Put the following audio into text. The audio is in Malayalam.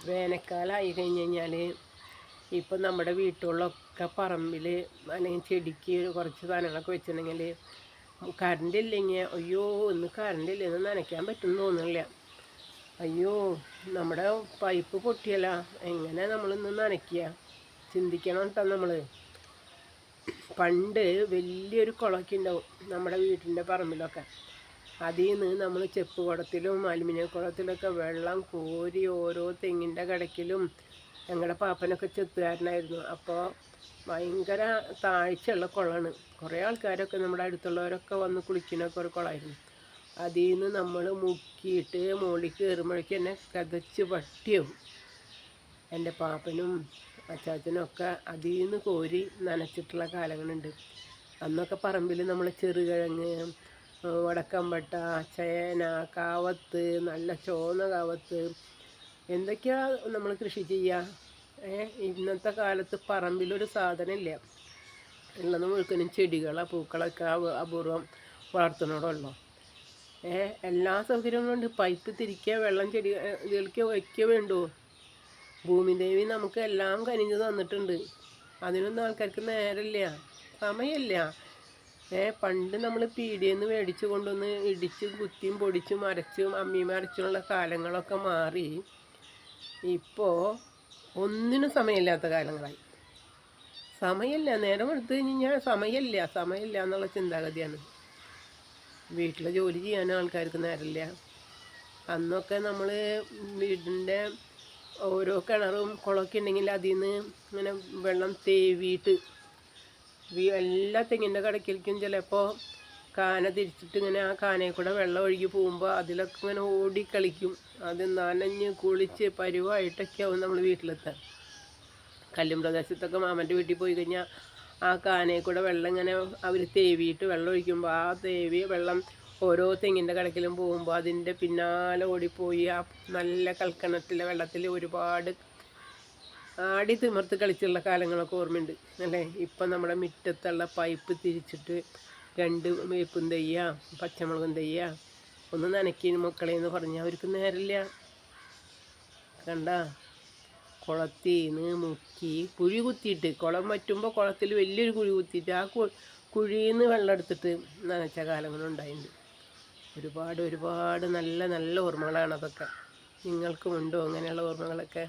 വേനൽക്കാലമായി കഴിഞ്ഞ് കഴിഞ്ഞാൽ ഇപ്പം നമ്മുടെ വീട്ടുകളിലൊക്കെ പറമ്പിൽ അല്ലെങ്കിൽ ചെടിക്ക് കുറച്ച് സാധനങ്ങളൊക്കെ വെച്ചിട്ടുണ്ടെങ്കിൽ കറണ്ട് ഇല്ലെങ്കിൽ അയ്യോ ഇന്ന് കറണ്ട് ഇല്ല, ഇന്ന് നനയ്ക്കാൻ പറ്റുമെന്ന് തോന്നുന്നില്ല. അയ്യോ നമ്മുടെ പൈപ്പ് പൊട്ടിയല്ല, എങ്ങനെ നമ്മളിന്ന് നനയ്ക്കുക? ചിന്തിക്കണം കേട്ടോ. നമ്മൾ പണ്ട് വലിയൊരു കുളമൊക്കെ ഉണ്ടാവും നമ്മുടെ വീട്ടിൻ്റെ പറമ്പിലൊക്കെ. അതിൽ നിന്ന് നമ്മൾ ചെപ്പ് കുടത്തിലും അലുമിനിയം കുടത്തിലൊക്കെ വെള്ളം കോരി ഓരോ തെങ്ങിൻ്റെ കടക്കിലും. ഞങ്ങളുടെ പാപ്പനൊക്കെ ചെത്തുകാരനായിരുന്നു. അപ്പോൾ ഭയങ്കര താഴ്ചയുള്ള കുളമാണ്. കുറേ ആൾക്കാരൊക്കെ നമ്മുടെ അടുത്തുള്ളവരൊക്കെ വന്ന് കുളിക്കുന്നൊക്കെ ഒരു കുളമായിരുന്നു. അതിൽ നിന്ന് നമ്മൾ മുക്കിയിട്ട് മുകളിൽ കയറുമ്പോഴേക്കും എന്നെ കതച്ച് പട്ടിയാവും. എൻ്റെ പാപ്പനും അച്ചാച്ചനും ഒക്കെ അതിൽ നിന്ന് കോരി നനച്ചിട്ടുള്ള കാലങ്ങളുണ്ട്. അന്നൊക്കെ പറമ്പിൽ നമ്മൾ ചെറുകിഴങ്ങ്, വടക്കമ്പട്ട, ചേന, കാവത്ത്, നല്ല ചുവന്ന കാവത്ത്, എന്തൊക്കെയാ നമ്മൾ കൃഷി ചെയ്യുക. ഇന്നത്തെ കാലത്ത് പറമ്പിലൊരു സാധനമില്ല. ഉള്ളത് മുഴുക്കനും ചെടികളോ പൂക്കളൊക്കെ അപൂർവം വളർത്തുന്നതോടുള്ളൂ. എല്ലാ സൗകര്യങ്ങളും ഉണ്ട്. പൈപ്പ് തിരിക്കുക, വെള്ളം ഇതിലേക്ക് വയ്ക്കുക വേണ്ടു. ഭൂമിദേവി നമുക്ക് എല്ലാം കനിഞ്ഞ് തന്നിട്ടുണ്ട്. അതിനൊന്നും ആൾക്കാർക്ക് നേരമില്ല, സമയമില്ല. പണ്ട് നമ്മൾ പീടികയിൽ നിന്ന് മേടിച്ച് കൊണ്ടുവന്ന് ഇടിച്ചും കുത്തിയും പൊടിച്ചും അരച്ചും അമ്മിയും അരച്ചുള്ള കാലങ്ങളൊക്കെ മാറി ഇപ്പോൾ ഒന്നിനും സമയമില്ലാത്ത കാലങ്ങളായി. സമയമില്ല, നേരം എടുത്തു കഴിഞ്ഞാൽ സമയമില്ല എന്നുള്ള ചിന്താഗതിയാണ്. വീട്ടിലെ ജോലി ചെയ്യാൻ ആൾക്കാർക്ക് നേരമില്ല. അന്നൊക്കെ നമ്മൾ വീടിൻ്റെ ഓരോ കിണറും കുളമൊക്കെ ഉണ്ടെങ്കിൽ അതിൽ നിന്ന് ഇങ്ങനെ വെള്ളം തേവിയിട്ട് എല്ലാ തെങ്ങിൻ്റെ കടക്കിലേക്കും ചിലപ്പോൾ കാന തിരിച്ചിട്ട് ഇങ്ങനെ ആ കാനയിൽ കൂടെ വെള്ളം ഒഴുകി പോകുമ്പോൾ അതിലൊക്കെ ഇങ്ങനെ ഓടിക്കളിക്കും. അത് നനഞ്ഞ് കുളിച്ച് പരുവായിട്ടൊക്കെ ആവും നമ്മൾ വീട്ടിലെത്താൻ. കല്ലും പ്രദേശത്തൊക്കെ മാമൻ്റെ വീട്ടിൽ പോയി കഴിഞ്ഞാൽ ആ കാനയിൽ കൂടെ വെള്ളം ഇങ്ങനെ അവർ തേവിയിട്ട് വെള്ളം ഒഴിക്കുമ്പോൾ ആ തേവിയ വെള്ളം ഓരോ തെങ്ങിൻ്റെ കടക്കിലും പോകുമ്പോൾ അതിൻ്റെ പിന്നാലെ ഓടിപ്പോയി ആ നല്ല കൽക്കിണറ്റിലെ വെള്ളത്തിൽ ഒരുപാട് ആടി തിമിർത്ത് കളിച്ചുള്ള കാലങ്ങളൊക്കെ ഓർമ്മയുണ്ട് അല്ലേ. ഇപ്പം നമ്മുടെ മുറ്റത്തുള്ള പൈപ്പ് തിരിച്ചിട്ട് 2 വേപ്പും തയ്യ പച്ചമുളകും തയ്യ ഒന്ന് നനയ്ക്കിന് മക്കളെ എന്ന് പറഞ്ഞാൽ അവർക്ക് നേരമില്ല. കണ്ട, കുളത്തിന്ന് മുക്കി കുഴി കുത്തിയിട്ട്, കുളം വറ്റുമ്പോൾ കുളത്തിൽ വലിയൊരു കുഴി കുത്തിയിട്ട് ആ കുഴിയിൽ നിന്ന് വെള്ളം എടുത്തിട്ട് നനച്ച കാലങ്ങളുണ്ടായിട്ടുണ്ട്. ഒരുപാട് നല്ല നല്ല ഓർമ്മകളാണ് അതൊക്കെ. നിങ്ങൾക്കുമുണ്ടോ അങ്ങനെയുള്ള ഓർമ്മകളൊക്കെ?